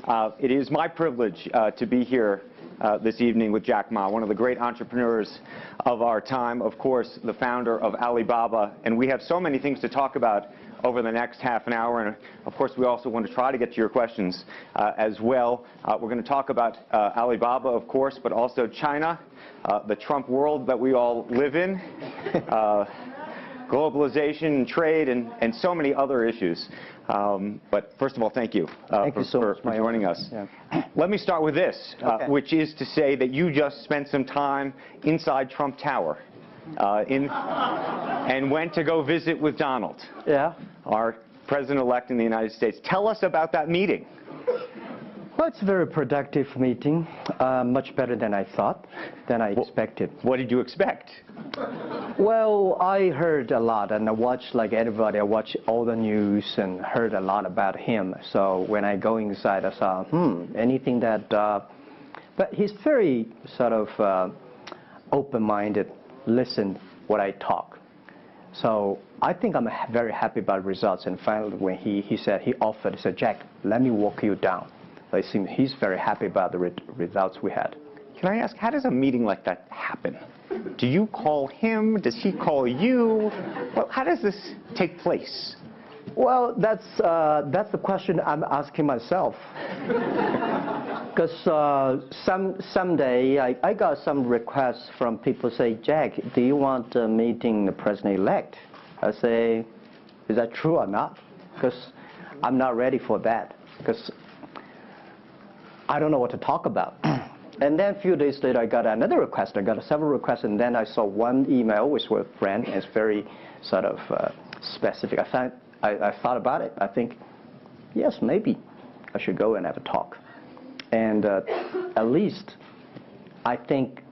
It is my privilege to be here this evening with Jack Ma, one of the great entrepreneurs of our time, of course, the founder of Alibaba. And we have so many things to talk about over the next half an hour. And of course, we also want to try to get to your questions as well. We're going to talk about Alibaba, of course, but also China, the Trump world that we all live in, globalization, trade, and so many other issues. But first of all, thank you for joining us. Yeah. Let me start with this, which is to say that you just spent some time inside Trump Tower and went to go visit with Donald, our president-elect in the United States. Tell us about that meeting. Well, it's a very productive meeting, much better than I thought, than I expected. What did you expect? Well, I heard a lot, and I watched, like everybody, I watched all the news and heard a lot about him. So when I go inside, I saw, anything that, but he's very sort of open-minded, listen what I talk. So I think I'm very happy about the results. And finally, when he said, he said, Jack, let me walk you down. I think he's very happy about the results we had. Can I ask, how does a meeting like that happen? Do you call him? Does he call you? Well, how does this take place? Well, that's the question I'm asking myself. Because someday I got some requests from people say, Jack, do you want a meeting the president-elect? I say, is that true or not? Because I'm not ready for that. Because I don't know what to talk about. And then a few days later, I got another request. I got several requests, and then I saw one email with a friend. It's very sort of specific. I thought about it. I think, yes, maybe I should go and have a talk. And at least I think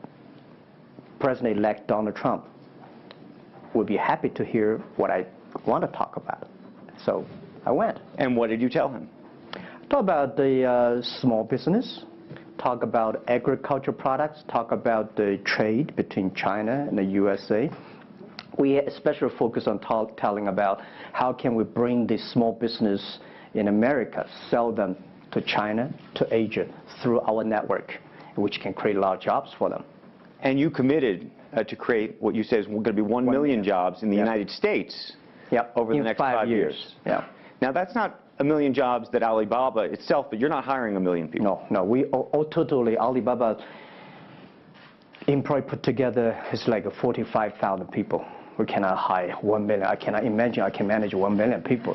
President-elect Donald Trump would be happy to hear what I want to talk about. So I went. And what did you tell him? Talk about the small business, talk about agricultural products, talk about the trade between China and the USA. We especially focus on telling about how can we bring the small business in America, sell them to China, to Asia, through our network, which can create a lot of jobs for them. And you committed to create what you say is going to be 1 million jobs in the United States over the next 5 years. Yeah. Now, that's not 1 million jobs that Alibaba itself, but you're not hiring 1 million people. No, we totally, Alibaba employee put together is like 45,000 people. We cannot hire 1 million. I cannot imagine I can manage 1 million people.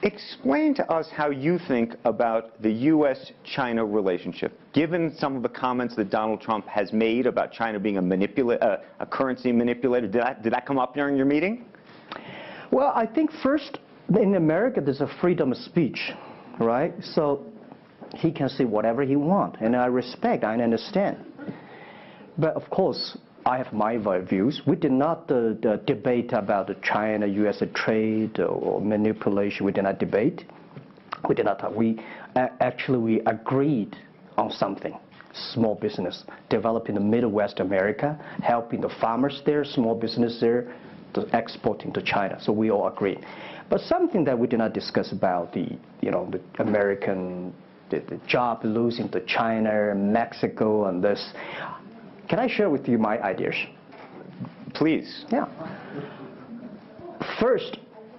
Explain to us how you think about the U.S.-China relationship, given some of the comments that Donald Trump has made about China being a currency manipulator. Did that come up during your meeting? Well, I think first, in America, there's a freedom of speech, right? So he can say whatever he wants, and I respect, I understand. But of course, I have my views. We did not debate about the China-U.S. trade or manipulation. We did not debate. We did not talk. We agreed on something. Small business, developing the Midwest America, helping the farmers there, small business there, exporting to China. So we all agreed. But something that we did not discuss about the American, the job losing to China, Mexico, and this. Can I share with you my ideas? Please. Yeah. First,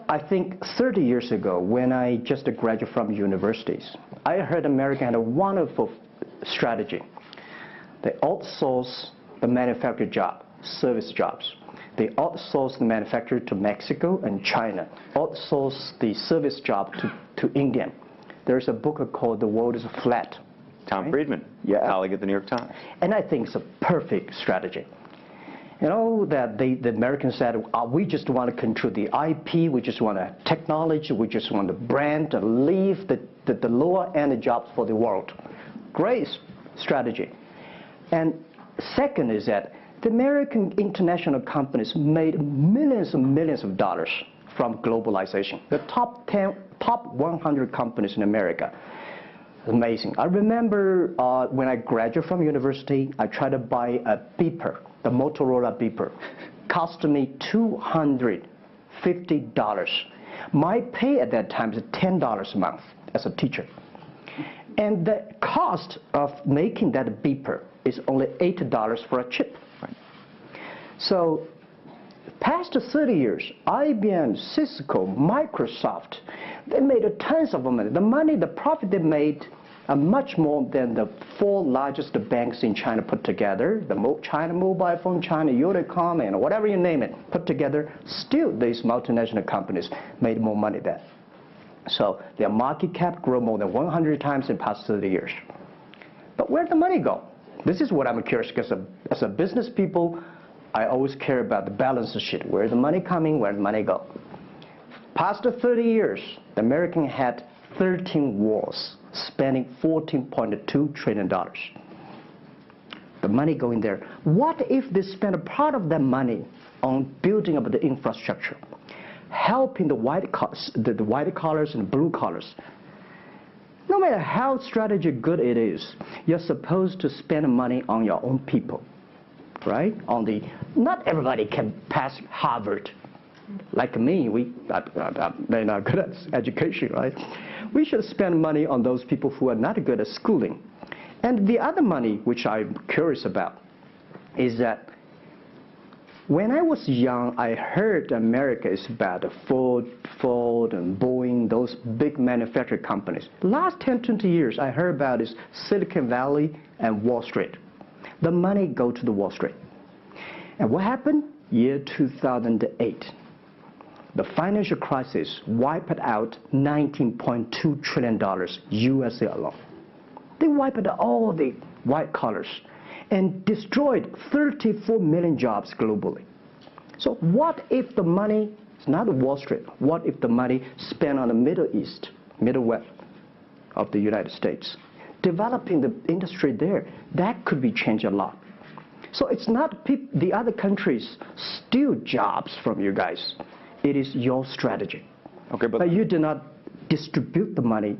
I think 30 years ago, when I just graduated from universities, I heard America had a wonderful strategy. They outsource the manufacturing job, service jobs. They outsource the manufacturer to Mexico and China, outsource the service job to India. There's a book called The World is Flat. Tom Friedman, colleague at the New York Times. And I think it's a perfect strategy. You know, that the Americans said, we just want to control the IP, we just want technology, we just want the brand, and leave the lower-end jobs for the world. Great strategy. And second is that the American international companies made millions and millions of dollars from globalization. The top 100 companies in America. Amazing. I remember when I graduated from university, I tried to buy a beeper, the Motorola beeper. Cost me $250. My pay at that time is $10 a month. as a teacher. And the cost of making that beeper is only $8 for a chip. Right. So past 30 years, IBM, Cisco, Microsoft, they made tons of money. The profit they made are much more than the 4 largest banks in China put together, the China Mobile Phone, China Unicom, and whatever you name it, put together. Still, these multinational companies made more money than. So their market cap grew more than 100 times in the past 30 years. But where'd the money go? This is what I'm curious, because as a business people, I always care about the balance sheet. Where's the money coming? Where'd the money go? Past 30 years, the American had 13 wars, spending $14.2 trillion. The money going there. What if they spend a part of that money on building up the infrastructure, helping the white collars and the blue collars? No matter how strategy good it is, you're supposed to spend money on your own people, right? Not everybody can pass Harvard. Like me, they're not good at education, right? We should spend money on those people who are not good at schooling. And the other money, which I'm curious about, is that when I was young, I heard America is about Ford and Boeing, those big manufacturing companies. The last 10, 20 years, I heard about is Silicon Valley and Wall Street. The money go to the Wall Street. And what happened? Year 2008. The financial crisis wiped out $19.2 trillion USA alone. They wiped out all the white collars and destroyed 34 million jobs globally. So what if the money is not Wall Street? What if the money spent on the Middle East, Middle West of the United States, developing the industry there? That could be changed a lot. So it's not the other countries steal jobs from you guys. It is your strategy. Okay, but you do not distribute the money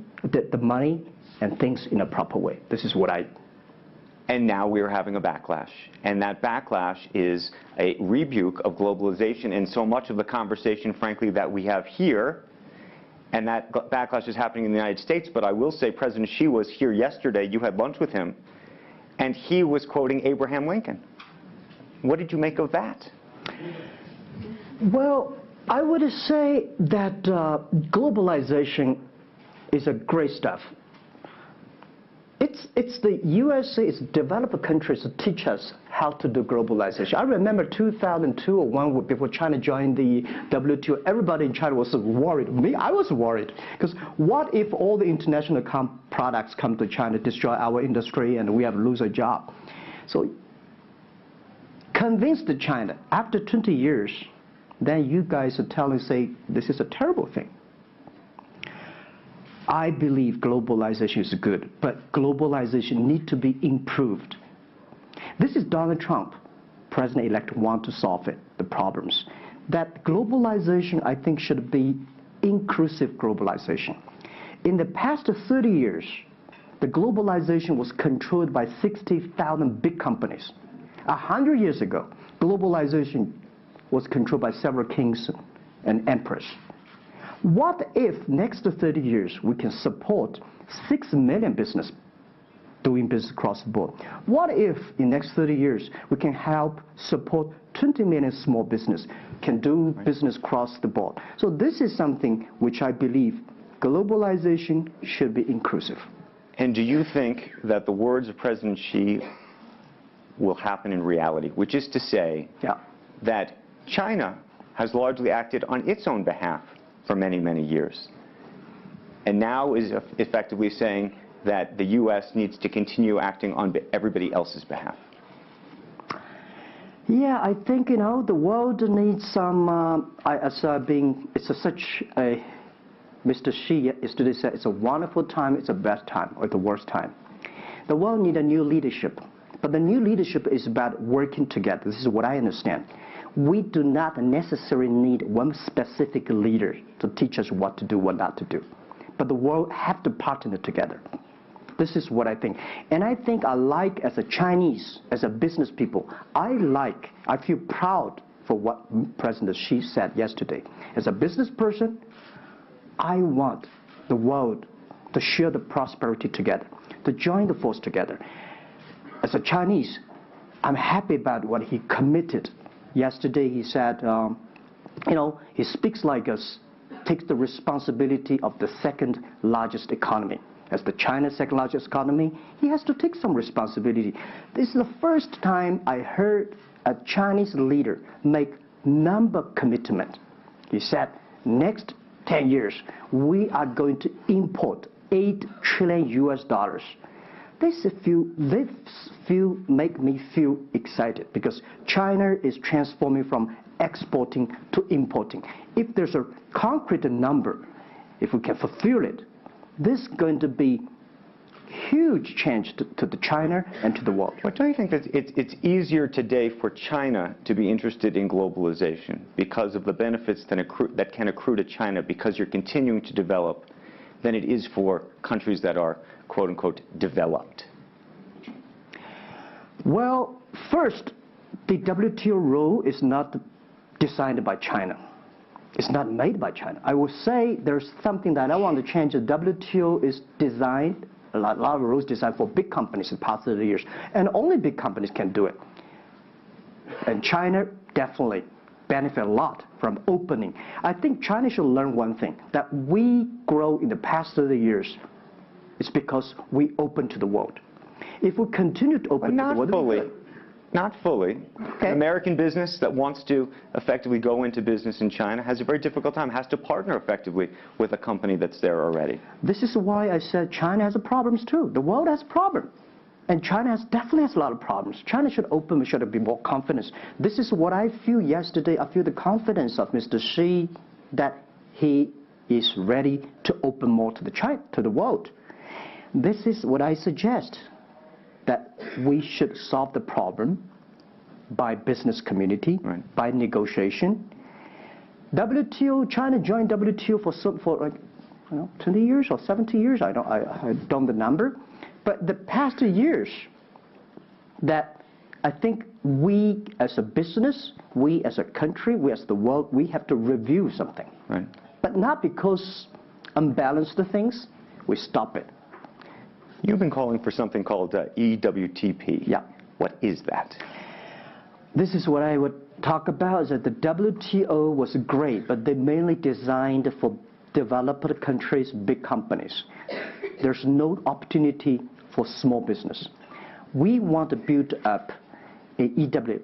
and things in a proper way. This is what I. And now we're having a backlash. And that backlash is a rebuke of globalization. And so much of the conversation, frankly, that we have here, and that backlash is happening in the United States. But I will say President Xi was here yesterday. You had lunch with him. And he was quoting Abraham Lincoln. What did you make of that? Well, I would say that globalization is a great stuff. It's the USA, it's developed countries to teach us how to do globalization. I remember 2002 or 1 before China joined the WTO, everybody in China was worried. Me, I was worried. Because what if all the international products come to China, destroy our industry, and we have to lose a job? So convince China, after 20 years, then you guys are say, this is a terrible thing. I believe globalization is good, but globalization needs to be improved. This is Donald Trump, President-elect, want to solve it, the problems. That globalization, I think, should be inclusive globalization. In the past 30 years, the globalization was controlled by 60,000 big companies. 100 years ago, globalization was controlled by several kings and emperors. What if next 30 years we can support 6 million business doing business across the board? What if in next 30 years we can help support 20 million small business can do business across the board? So this is something which I believe globalization should be inclusive. And do you think that the words of President Xi will happen in reality, which is to say that China has largely acted on its own behalf for many, many years, and now is effectively saying that the U.S. needs to continue acting on everybody else's behalf? Yeah, I think, the world needs some, Mr. Xi yesterday said, it's a wonderful time, it's a bad time, or the worst time. The world needs a new leadership, but the new leadership is about working together. This is what I understand. We do not necessarily need one specific leader to teach us what to do, what not to do. But the world have to partner together. This is what I think. And I think as a Chinese, as a business people, I feel proud for what President Xi said yesterday. As a business person, I want the world to share the prosperity together, to join the force together. As a Chinese, I'm happy about what he committed. Yesterday he said, he speaks like us, takes the responsibility of the second largest economy. As the China's second largest economy, he has to take some responsibility. This is the first time I heard a Chinese leader make number commitment. He said, next 10 years, we are going to import $8 trillion. This make me feel excited because China is transforming from exporting to importing. If there's a concrete number, if we can fulfill it, this is going to be huge change to the China and to the world. But don't you think that it's easier today for China to be interested in globalization because of the benefits that can accrue to China because you're continuing to develop than it is for countries that are, quote unquote, developed? Well, first, the WTO rule is not designed by China. It's not made by China. I will say there's something that I want to change. The WTO is designed, a lot of rules designed for big companies in the past 30 years, and only big companies can do it. And China definitely benefit a lot from opening. I think China should learn one thing, that we grow in the past 30 years. It's because we open to the world. If we continue to open to the world... Not fully. Okay. American business that wants to effectively go into business in China has a very difficult time, has to partner effectively with a company that's there already. This is why I said China has problems too. The world has problems. And China definitely has a lot of problems. China should open, should be more confidence. This is what I feel yesterday. I feel the confidence of Mr. Xi that he is ready to open more to the world. This is what I suggest, that we should solve the problem by business community, right, by negotiation. WTO, China joined WTO for like, 20 years or 70 years. I don't know the number. But the past years, that I think we as a business, we as a country, we as the world, we have to review something. Right. But not because unbalanced things, we stop it. You've been calling for something called EWTP. Yeah. What is that? This is what I would talk about, is that the WTO was great, but they mainly designed for developed countries, big companies. There's no opportunity for small business. We want to build up an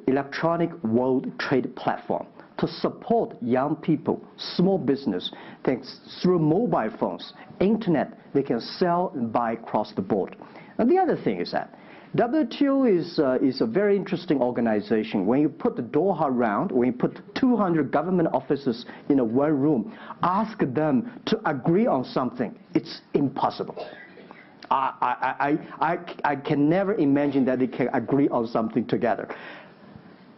electronic world trade platform to support young people, small business, thanks through mobile phones, internet, they can sell and buy across the board. And the other thing is that WTO is a very interesting organization. When you put the Doha round, when you put 200 government officers in a one room, ask them to agree on something, it's impossible. I can never imagine that they can agree on something together.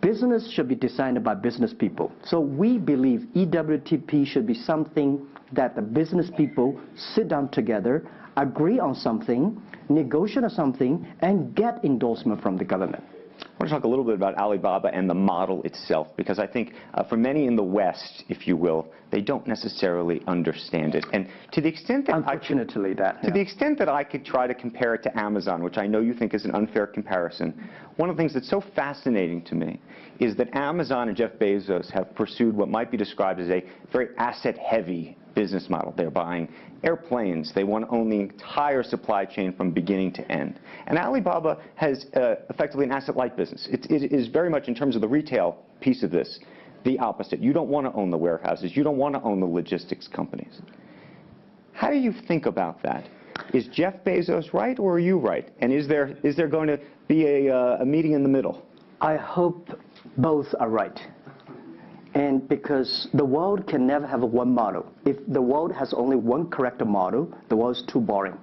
Business should be designed by business people. So we believe EWTP should be something that the business people sit down together, agree on something, negotiate on something, and get endorsement from the government. I want to talk a little bit about Alibaba and the model itself, because I think for many in the West, if you will, they don't necessarily understand it. And to the extent that the extent that I could try to compare it to Amazon, which I know you think is an unfair comparison, one of the things that's so fascinating to me is that Amazon and Jeff Bezos have pursued what might be described as a very asset-heavy business model. They're buying airplanes. They want to own the entire supply chain from beginning to end. And Alibaba has effectively an asset-light business. It is very much, in terms of the retail piece of this, the opposite. You don't want to own the warehouses. You don't want to own the logistics companies. How do you think about that? Is Jeff Bezos right, or are you right? And is there going to be a meeting in the middle? I hope both are right. And because the world can never have one model. If the world has only one correct model, the world is too boring.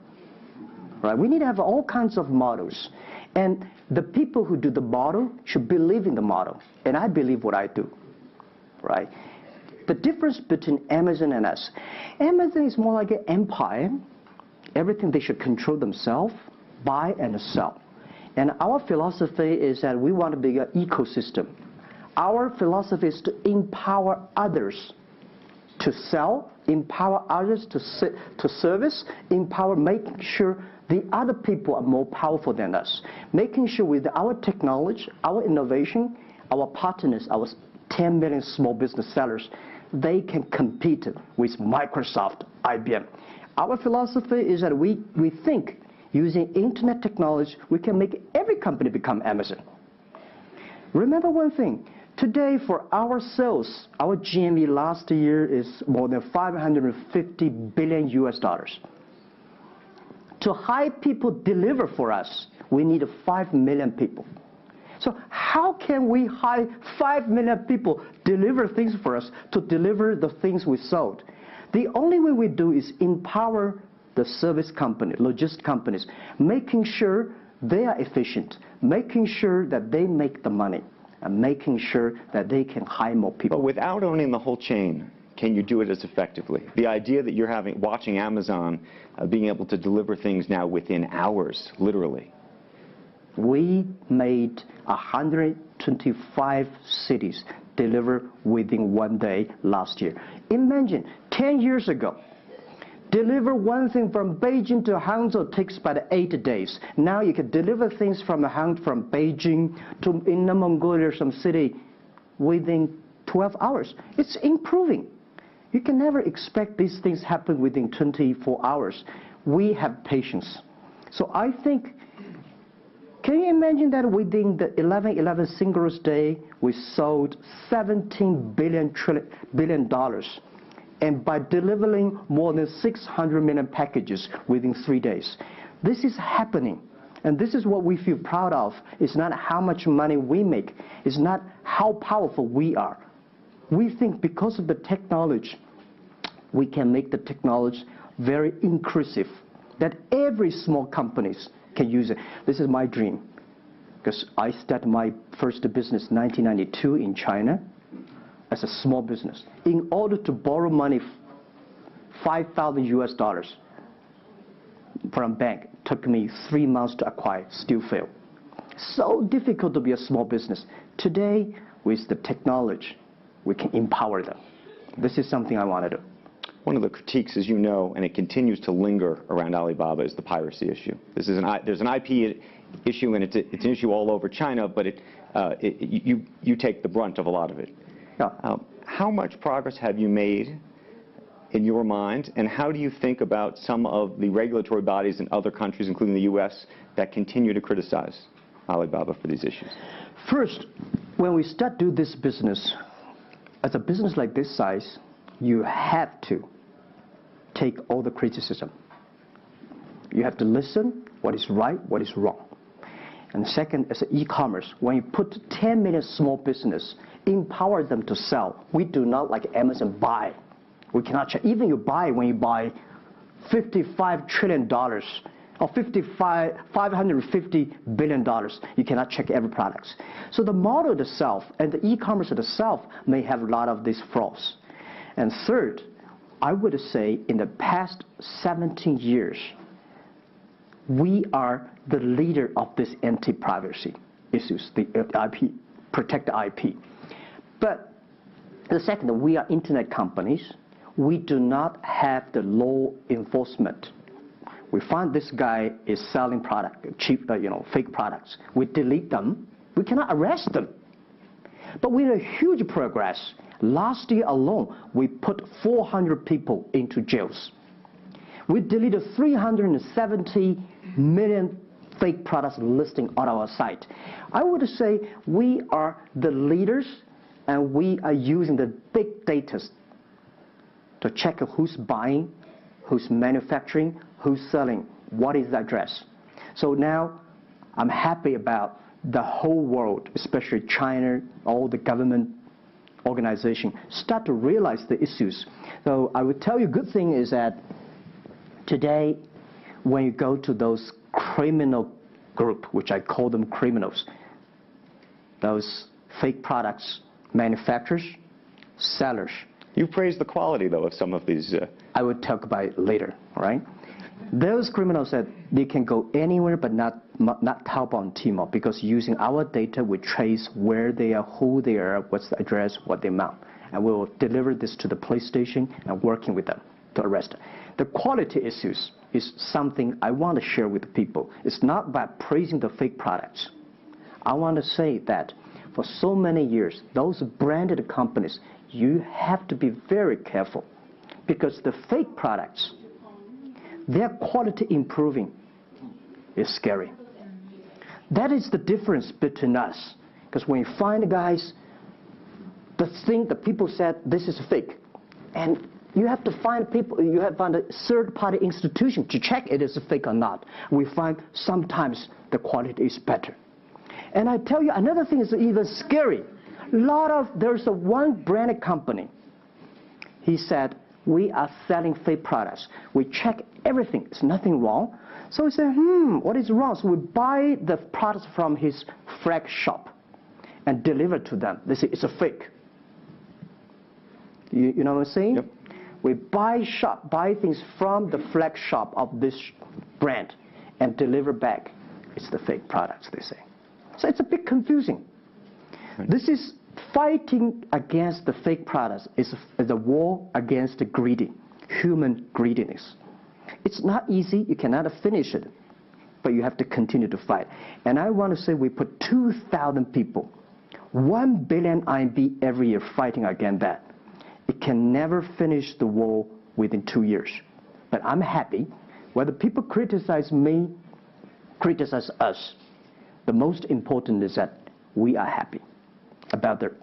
Right? We need to have all kinds of models. And the people who do the model should believe in the model. And I believe what I do. Right? The difference between Amazon and us. Amazon is more like an empire. Everything they should control themselves, buy and sell. And our philosophy is that we want to be an ecosystem. Our philosophy is to empower others to sell, empower others to service, empower making sure the other people are more powerful than us, making sure with our technology, our innovation, our partners, our 10 million small business sellers, they can compete with Microsoft, IBM. Our philosophy is that we think using internet technology, we can make every company become Amazon. Remember one thing, today for our sales, our GMV last year is more than $550 billion US. To hire people deliver for us, we need 5 million people. So how can we hire 5 million people deliver things for us to deliver the things we sold? The only way we do is empower the service company, logistic companies, making sure they are efficient, making sure that they make the money, and making sure that they can hire more people. But without owning the whole chain, can you do it as effectively? The idea that you're watching Amazon being able to deliver things now within hours, literally. We made 125 cities deliver within 1 day last year. Imagine, 10 years ago, deliver one thing from Beijing to Hangzhou takes about 8 days. Now you can deliver things from Beijing to Inner Mongolia or some city within 12 hours. It's improving. You can never expect these things happen within 24 hours. We have patience. So I think, can you imagine that within the 11/11 Singles Day, we sold $17 billion, and by delivering more than 600 million packages within 3 days. This is happening, and this is what we feel proud of. It's not how much money we make. It's not how powerful we are. We think because of the technology, we can make the technology very inclusive, that every small companies can use it. This is my dream, because I started my first business in 1992 in China as a small business. In order to borrow money, $5,000 US from bank, took me 3 months to acquire, still failed. So difficult to be a small business. Today, with the technology, we can empower them. This is something I want to do. One of the critiques, as you know, and it continues to linger around Alibaba, is the piracy issue. There's an IP issue, and it's an issue all over China, but you take the brunt of a lot of it. Yeah. How much progress have you made in your mind, and how do you think about some of the regulatory bodies in other countries, including the US, that continue to criticize Alibaba for these issues? First, when we start do this business, as a business like this size, you have to take all the criticism. You have to listen what is right, what is wrong. And second, as an e-commerce, when you put 10 million small business, empower them to sell. We do not like Amazon buy. We cannot check. Even when you buy $55 trillion or $550 billion, you cannot check every product. So the model itself and the e-commerce itself may have a lot of these flaws. And third, I would say in the past 17 years, we are the leader of this anti-privacy issues, the IP, protect the IP. But the second, we are internet companies. We do not have the law enforcement. We find this guy is selling product, cheap, fake products. We delete them. We cannot arrest them. But we have huge progress. Last year alone, we put 400 people into jails. We deleted 370 million fake products listing on our site. I would say we are the leaders, and we are using the big data to check who's buying, who's manufacturing, who's selling, what is the address. So now I'm happy about the whole world, especially China, all the government organization, start to realize the issues. So I would tell you, good thing is that today, when you go to those criminal group, which I call them criminals, those fake products manufacturers, sellers. You praised the quality, though, of some of these. I would talk about it later, all right? Those criminals said they can go anywhere but not Taobao and Tmall, because using our data, we trace where they are, who they are, what's the address, what the amount. and we will deliver this to the police station and working with them to arrest them. The quality issues is something I want to share with the people. It's not about praising the fake products. I want to say that for so many years, those branded companies, you have to be very careful because the fake products, their quality improving is scary. That is the difference between us. Because when you find guys, the people said this is fake, and you have to find people, you have to find a third-party institution to check it is fake or not. We find sometimes the quality is better. And I tell you, another thing is even scary. There's one branded company. He said, we are selling fake products. We check everything. There's nothing wrong. So we say, what is wrong? So we buy the products from his flag shop and deliver to them. They say, it's a fake. You know what I'm saying? Yep. We buy things from the flag shop of this brand and deliver back. It's the fake products, they say. So it's a bit confusing. Right. This is fighting against the fake products is a war against the human greediness. It's not easy. You cannot finish it, but you have to continue to fight. And I want to say we put 2,000 people, 1 billion RMB every year fighting against that. It can never finish the war within 2 years. But I'm happy. Whether people criticize me, criticize us, the most important is that we are happy about the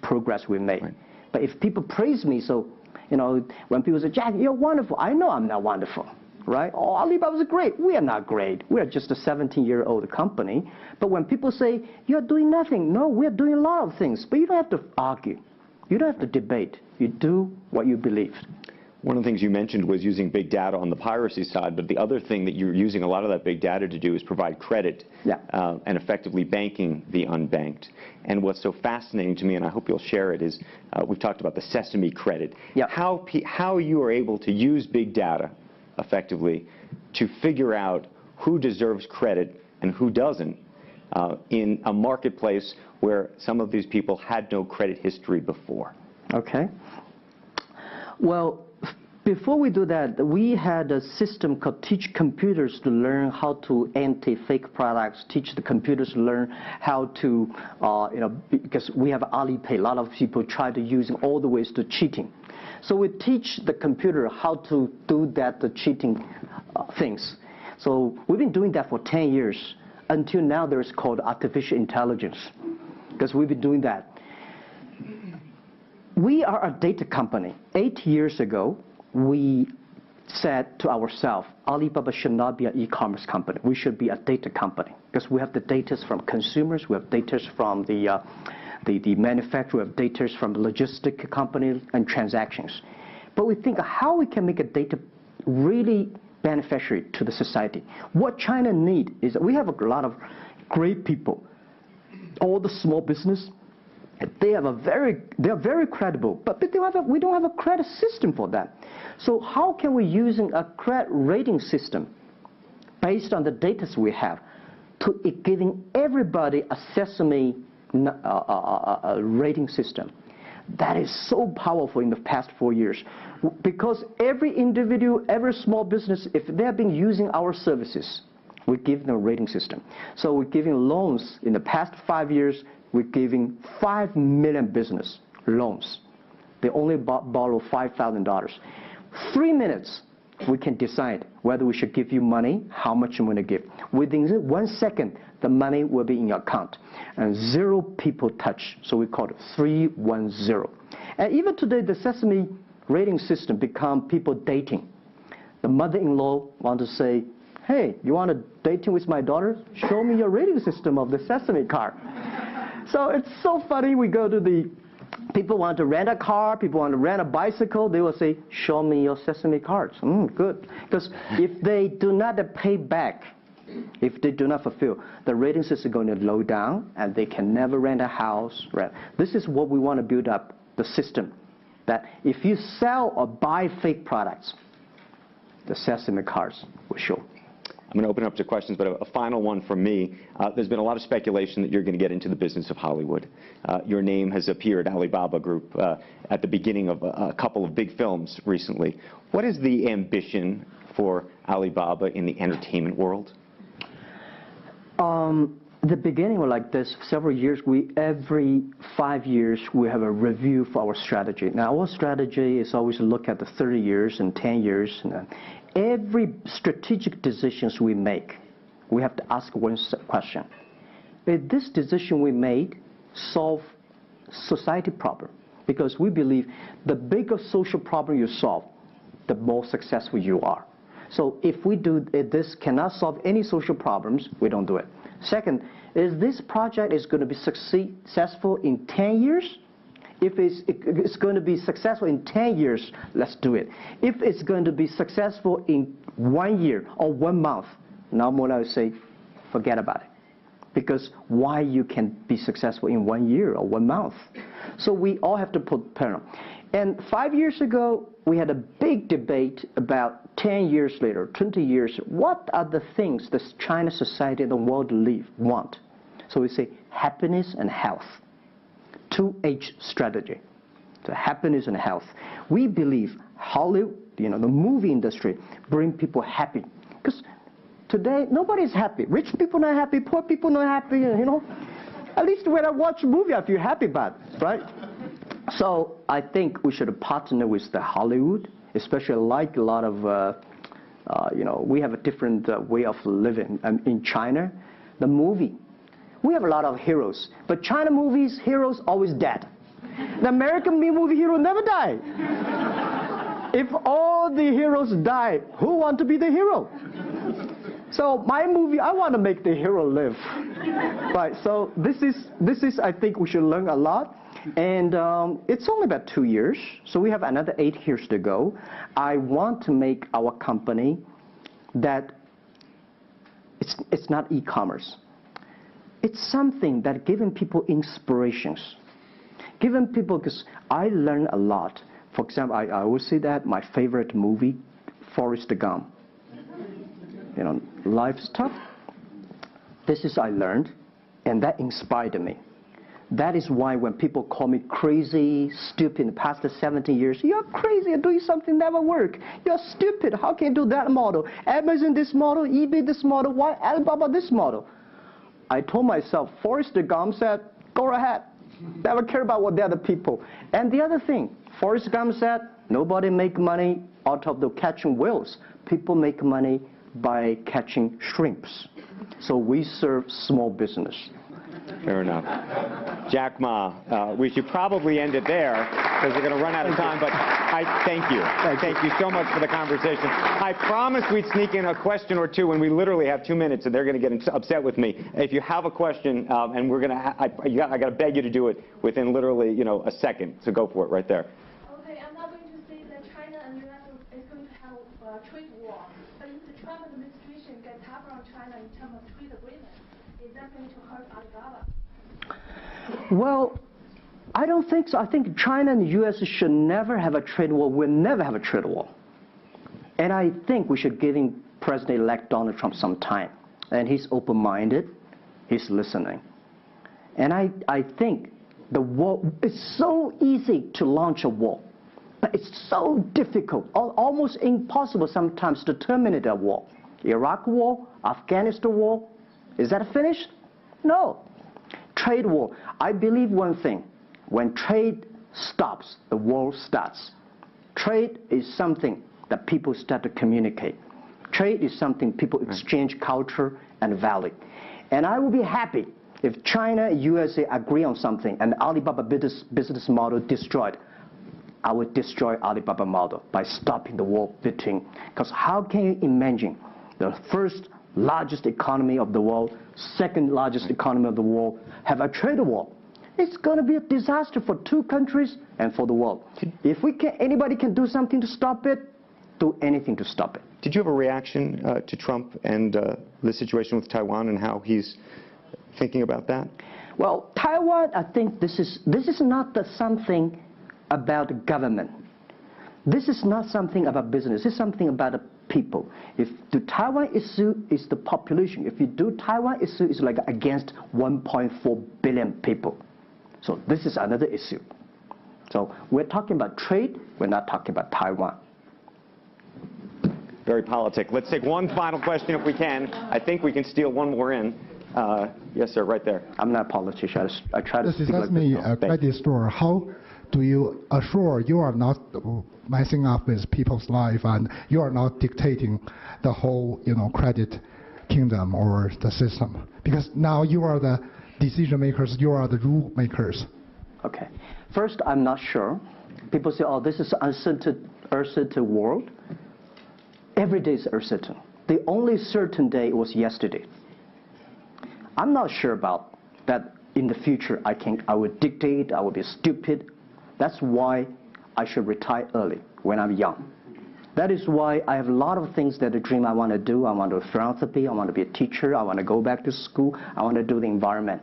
progress we made. Right. But if people praise me, so, when people say, Jack, you're wonderful, I know I'm not wonderful, right? Oh, Alibaba's great. We are not great. We are just a 17-year-old company. But when people say, you're doing nothing, no, we're doing a lot of things. But you don't have to argue. You don't have to debate. You do what you believe. One of the things you mentioned was using big data on the piracy side, but the other thing that you're using a lot of that big data to do is provide credit and effectively banking the unbanked. And what's so fascinating to me, and I hope you'll share it, is we've talked about the Sesame credit. Yep. How you are able to use big data effectively to figure out who deserves credit and who doesn't in a marketplace where some of these people had no credit history before. Okay. Well, before we do that, we had a system called Teach Computers to learn how to anti-fake products, teach the computers to learn how to, because we have Alipay, a lot of people try to use all the ways to cheating. So we teach the computer how to do that, the cheating things. So we've been doing that for 10 years. Until now, there's called artificial intelligence, because we've been doing that. We are a data company. 8 years ago, we said to ourselves, Alibaba should not be an e-commerce company. We should be a data company, because we have the data from consumers, we have data from the manufacturer, we have data from the logistic companies and transactions. But we think how we can make a data really beneficiary to the society. What China needs is we have a lot of great people. All the small business, they are very credible, but we don't have a credit system for that. So how can we use a credit rating system based on the data we have to giving everybody a Sesame rating system? That is so powerful in the past 4 years, because every individual, every small business, if they have been using our services, we give them a rating system. So we're giving loans in the past 5 years. We're giving 5 million business loans. They only borrow $5,000. 3 minutes, we can decide whether we should give you money, how much you want to give. Within 1 second, the money will be in your account. And 0 people touch, so we call it 310. And even today, the Sesame rating system become people dating. The mother-in-law want to say, hey, you want to dating with my daughter? Show me your rating system of the Sesame card. So it's so funny. We go to the people want to rent a car, people want to rent a bicycle. They will say, show me your Sesame cards. Good. Because if they do not pay back, if they do not fulfill, the rating system is going to low down and they can never rent a house. This is what we want to build up, the system. That if you sell or buy fake products, the Sesame cards will show. I'm going to open up to questions, but a final one from me. There's been a lot of speculation that you're going to get into the business of Hollywood. Your name has appeared, Alibaba Group, at the beginning of a couple of big films recently. What is the ambition for Alibaba in the entertainment world? The beginning was like this. Several years, every 5 years, we have a review for our strategy. Now, our strategy is always look at the 30 years and 10 years. And every strategic decisions we make, we have to ask one question. Is this decision we made solve society problem? Because we believe the bigger social problem you solve, the more successful you are. So if we do this cannot solve any social problems, we don't do it. Second, is this project is going to be successful in 10 years? If it's going to be successful in 10 years, let's do it. If it's going to be successful in 1 year or 1 month, now more I would say, forget about it. Because why you can be successful in 1 year or 1 month? So we all have to put parallel. And 5 years ago, we had a big debate about 10 years later, 20 years, what are the things that China society and the world want? So we say happiness and health. 2H strategy. So happiness and health. We believe Hollywood, the movie industry, bring people happy. Because today, nobody's happy. Rich people not happy, poor people not happy, At least when I watch a movie, I feel happy about it, right? So I think we should partner with the Hollywood, especially like a lot of, we have a different way of living. In China, the movie, we have a lot of heroes. But China movies, heroes always dead. The American movie hero never die. If all the heroes die, who want to be the hero? So my movie, I want to make the hero live. Right, so this is, I think we should learn a lot. And it's only about 2 years, so we have another 8 years to go. I want to make our company that it's not e-commerce. It's something that giving people inspirations. Giving people, because I learn a lot. For example, I always say that my favorite movie, Forrest Gump. Life's tough. This is I learned, and that inspired me. That is why when people call me crazy, stupid in the past 17 years, you're crazy, you're doing something never work. You're stupid, how can you do that model? Amazon this model, eBay this model, why Alibaba this model? I told myself, Forrest Gump said, go ahead. Never care about what the other people. And the other thing, Forrest Gump said, nobody make money out of the catching whales. People make money by catching shrimps. So we serve small business. Fair enough. Jack Ma, we should probably end it there because we're going to run out of time, but I thank you. Thank you so much for the conversation. I promised we'd sneak in a question or two, and we literally have 2 minutes, and they're going to get upset with me. If you have a question, and we're going to, I got to beg you to do it within literally, a second, so go for it right there. Okay, I'm not going to say that China and US is going to have a trade war, but if the Trump administration gets tougher on China in terms of trade agreement, is that going to hurt Alibaba? Well, I don't think so. I think China and the U.S. should never have a trade war. We'll never have a trade war. And I think we should give President-elect Donald Trump some time. And he's open-minded. He's listening. And I think the war, it's so easy to launch a war. But it's so difficult, almost impossible sometimes to terminate a war. Iraq war, Afghanistan war, is that finished? No. Trade war. I believe one thing. When trade stops, the war starts. Trade is something that people start to communicate. Trade is something people exchange culture and value. And I will be happy if China and USA agree on something and Alibaba business model destroyed. I would destroy Alibaba model by stopping the war between. Because how can you imagine the first largest economy of the world, second largest economy of the world, have a trade war? It's going to be a disaster for two countries and for the world. If anybody can do something to stop it, do anything to stop it. Did you have a reaction to Trump and the situation with Taiwan and how he's thinking about that? Well, Taiwan, I think this is not something about government. This is not something about business. This is something about people. If the Taiwan issue is the population, if you do Taiwan issue, it's like against 1.4 billion people. So this is another issue. So we're talking about trade, we're not talking about Taiwan. Very politic. Let's take one final question if we can. I think we can steal one more in. Yes, sir, right there. I'm not a politician. I try to speak like me this. a credit store. How do you assure you are not messing up with people's life and you are not dictating the whole, credit kingdom or the system? Because now you are the decision makers, you are the rule makers. Okay. First, I'm not sure. People say, oh, this is uncertain world. Every day is uncertain. The only certain day was yesterday. I'm not sure about that in the future I would dictate, I would be stupid. That's why I should retire early when I'm young. That is why I have a lot of things that I dream I want to do. I want to do philanthropy, I want to be a teacher, I want to go back to school, I want to do the environment.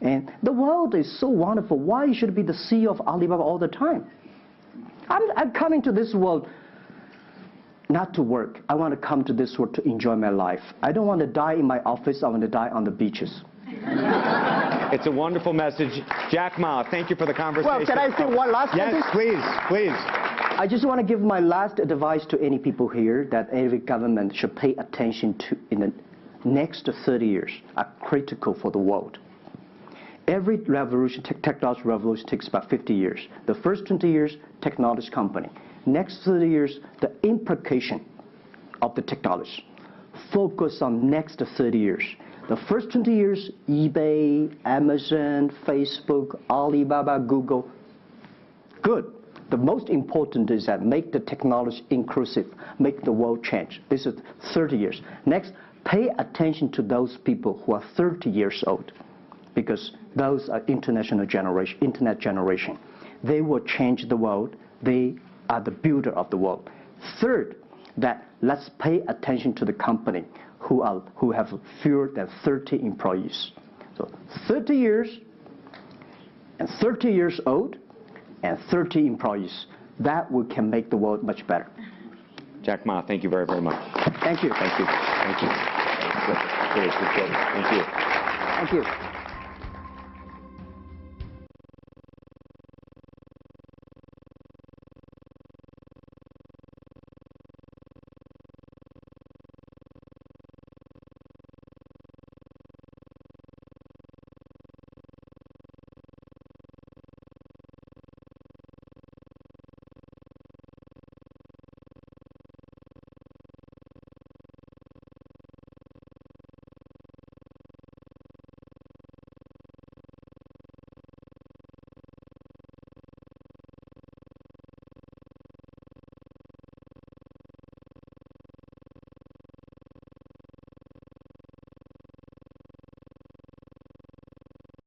And the world is so wonderful. Why should I be the CEO of Alibaba all the time? I'm coming to this world not to work. I want to come to this world to enjoy my life. I don't want to die in my office. I want to die on the beaches. It's a wonderful message. Jack Ma, thank you for the conversation. Well, can I say one last thing? Yes, please, please. I just want to give my last advice to any people here that every government should pay attention to in the next 30 years are critical for the world. Every revolution, technology revolution takes about 50 years. The first 20 years, technology company. Next 30 years, the implication of the technology. Focus on next 30 years. The first 20 years, eBay, Amazon, Facebook, Alibaba, Google, good. The most important is that make the technology inclusive, make the world change. This is 30 years. Next, pay attention to those people who are 30 years old, because those are internet generation. They will change the world. They are the builder of the world. Third, that let's pay attention to the company who have fewer than 30 employees. So 30 years and 30 years old and 30 employees. That can make the world much better. Jack Ma, thank you very, very much. Thank you. Thank you. Thank you. Thank you. Thank you.